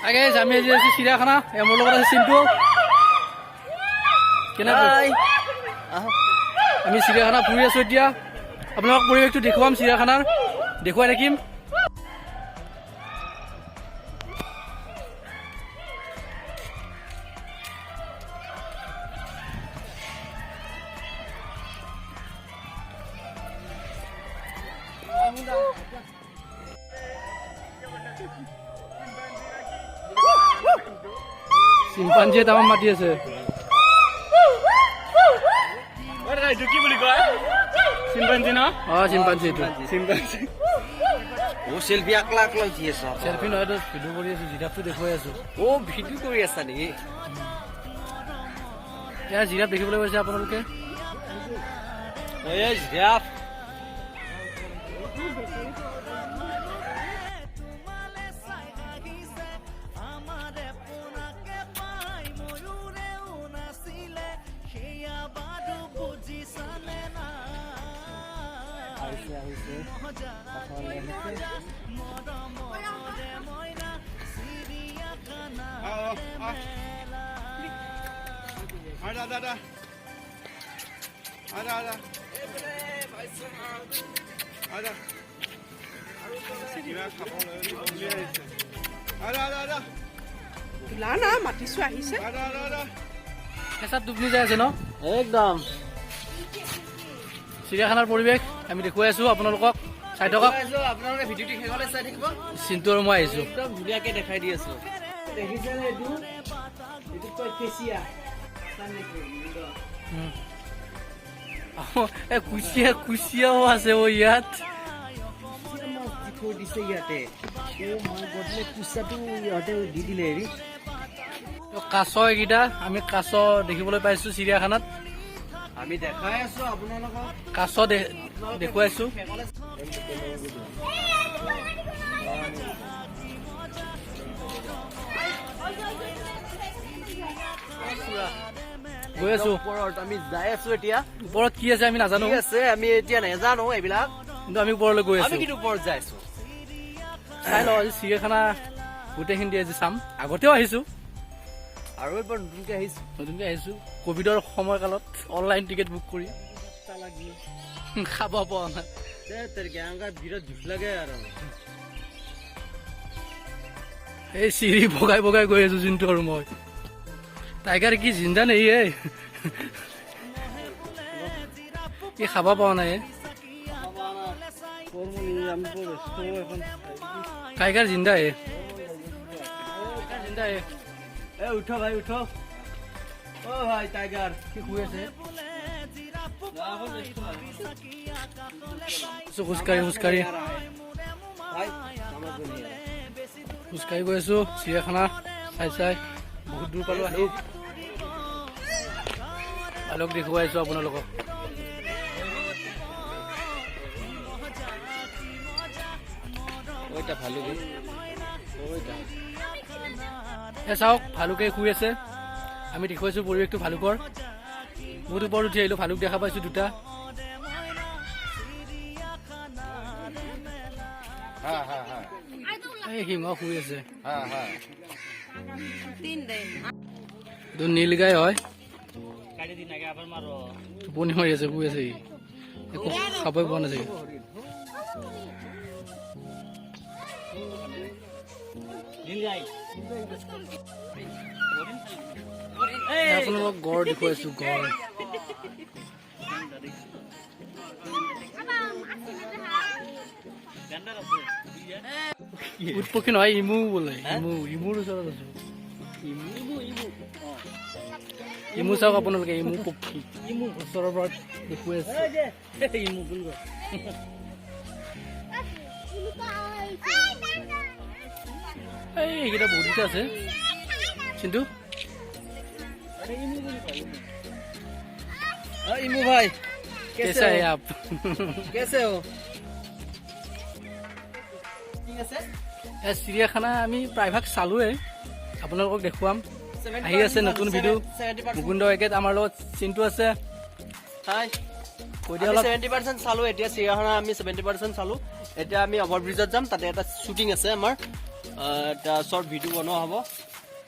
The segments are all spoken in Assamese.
আগে আমি আজি আছি চিৰিয়াখানা মোৰ লগত আছে চিন্তু কেনেকৈ আমি চিৰিয়াখানা ফুৰি আছো এতিয়া আপোনালোকক পৰিৱেশটো দেখুৱাম চিৰিয়াখানাৰ দেখুৱাই থাকিম চিম্পাঞ্জিয়ে তামাম মাতি আছে কি বুলি কয় চিম্পাঞ্জি ন চিম্পাঞ্জি এইটো চিম্পাঞ্জি ও সেলফি আকলা আকলা উঠি আছ চেলফি নহয় এইটো ভিডিঅ' কৰি আছো জিৰাফটো দেখুৱাই আছো ও ভিডিও কৰি আছা নেকি এতিয়া জিৰাফ দেখিবলৈ পাইছে আপোনালোকে এই জিৰাফ না মাতিছো আহিছে কেঁচাত ডুবনি যাই আছে ন একদম চিৰিয়াখানাৰ পৰিৱেশ আমি দেখুৱাই আছো আপোনালোকক চাই থাকক আপোনালোকে ভিডিঅ'টি শেষলৈ চাই থাকিব চিন্তু আৰু মই আহিছো একদম ধুনীয়াকে দেখাই দি আছো দেখিছেনে এইটো এইটো কয় কেঁচিয়া কুচিয়াও আছে ইয়াত দিছে ইয়াতে গধূলি কুচাটো ইহঁতে দি দিলে হেৰি কাছ এইকেইটা আমি কাছ দেখিবলৈ পাইছো চিৰিয়াখানাত আমি দেখাই আছো আপোনালোকক কাছ দেখুৱাইছো গৈ আছো ওপৰত আমি যাই আছো এতিয়া ওপৰত কি আছে আমি নাজানো ঠিক আছে আমি এতিয়া নাজানো এইবিলাক কিন্তু আমি ওপৰলৈ গৈ আছো আমি কিন্তু ওপৰত যাই আছো চাই লওঁ আজি চিৰিয়াখানা গোটেইখিনি আজি চাম আগতেও আহিছো আৰু এবাৰ নতুনকে আহিছো কভিডৰ সময়কালত অনলাইন টিকেট বুক কৰি খাব পোৱা নাই বিৰাট দুখ লাগে আৰু এই চিৰি বগাই বগাই গৈ আছো যোনটো আৰু মই টাইগাৰ কি জিন্দা নেই এই খাব পোৱা নাই টাইগাৰ জিন্দা জিন্দা উঠো ভাই উঠো ও ভাই টাইগাৰ কি শুই আছে খোজকাঢ়ি খোজকাঢ়ি গৈ আছো চিৰিয়াখানা চাই বহুত দূৰ পালো আহি ভালুক দেখুৱাই আছো আপোনালোকক চাওক ভালুকে শুই আছে আমি দেখুৱাইছো পৰিৱেশটো ভালুকৰ বহুত ওপৰত উঠি আহিলো ভালুক দেখা পাইছো দুটা সিংহ শুই আছে এইটো নীলগাই হয় টোপনি মাৰি আছে শুই আছে একো খাবই পোৱা নাযায় আপোনালোকক গড় দেখুৱাইছো গড় উট পক্ষী নহয় ইমু বোলে ইমুৰ ওচৰত আছো ইমু চাওক আপোনালোকে ইমু পক্ষী ওচৰৰ পৰা দেখুৱাই আছে এইকেইটা বহুতকেইটা আছে চিন্তু इमू भाई कैसा है आप कैसे हो চিৰিয়াখানা আমি প্ৰায়ভাগ চালোৱে আপোনালোকক দেখুৱাম আহি আছে নতুন ভিডিঅ' মুকুন্দ একেত আমাৰ লগত চিন্তু আছে হাই কৈ দিয়া অলপ 70% চালো এতিয়া চিৰিয়াখানা আমি 70% চালো এতিয়া আমি অভাৰব্ৰিজত যাম তাতে এটা শ্বুটিং আছে আমাৰ এটা শ্বৰ্ট ভিডিঅ' বনোৱা হ'ব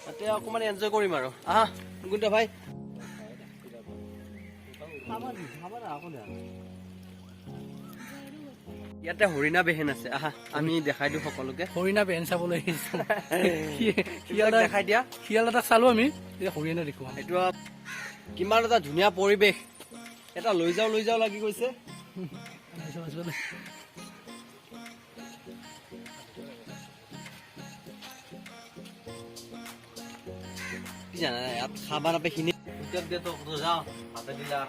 তাতে অকণমান এনজয় কৰিম আৰু আহা গুণ্টা ভাই ইয়াতে হৰিণা বেহেন আছে আহা আমি দেখাই দিওঁ সকলোকে হৰিণা বেন চাবলৈ আহিছো দেখাই দিয়া শিয়াল এটা চালো আমি এতিয়া হৰিণা দেখো এইটো কিমান এটা ধুনীয়া পৰিৱেশ এটা লৈ যাওঁ লাগি গৈছে কি জানা ইয়াত খাবা নাপাইখিনি যাওঁ হাতে দিলা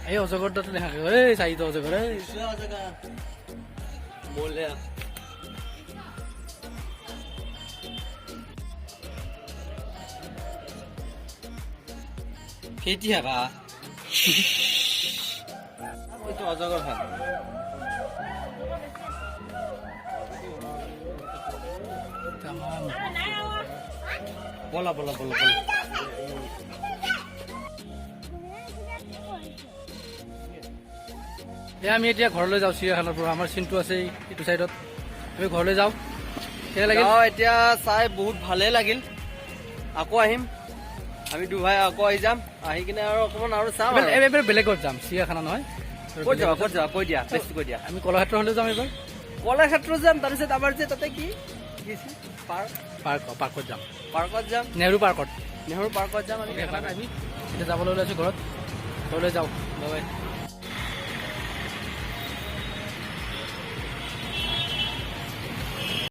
এই অজগৰ তাতে দেখা এই চাৰিটা অজগৰ এই বলে খেতি হাবা এইটো অজগৰ ভাল তামাম বলা আমি এতিয়া ঘৰলৈ যাওঁ চিৰিয়াখানাৰ পৰা আমাৰ চিনটো আছে এইটো চাইডত আমি ঘৰলৈ যাওঁ কেনে লাগিল এতিয়া চাই বহুত ভালে লাগিল আকৌ আহিম আমি দুভাই আকৌ আহি যাম আহি কিনে আৰু অকণমান আৰু চাম এবাৰ বেলেগত যাম চিৰিয়াখানা নহয় ক'ত যাবা কৈ দিয়া বেছি কৈ দিয়া আমি কলাক্ষেত্ৰ হ'লেও যাম এইবাৰ কলাক্ষেত্ৰ যাম তাৰপিছত আমাৰ যে তাতে কি পাৰ্কত যাম নেহৰু পাৰ্কত যাম আমি এতিয়া যাবলৈ ওলাইছোঁ ঘৰত ঘৰলৈ যাওঁ বাই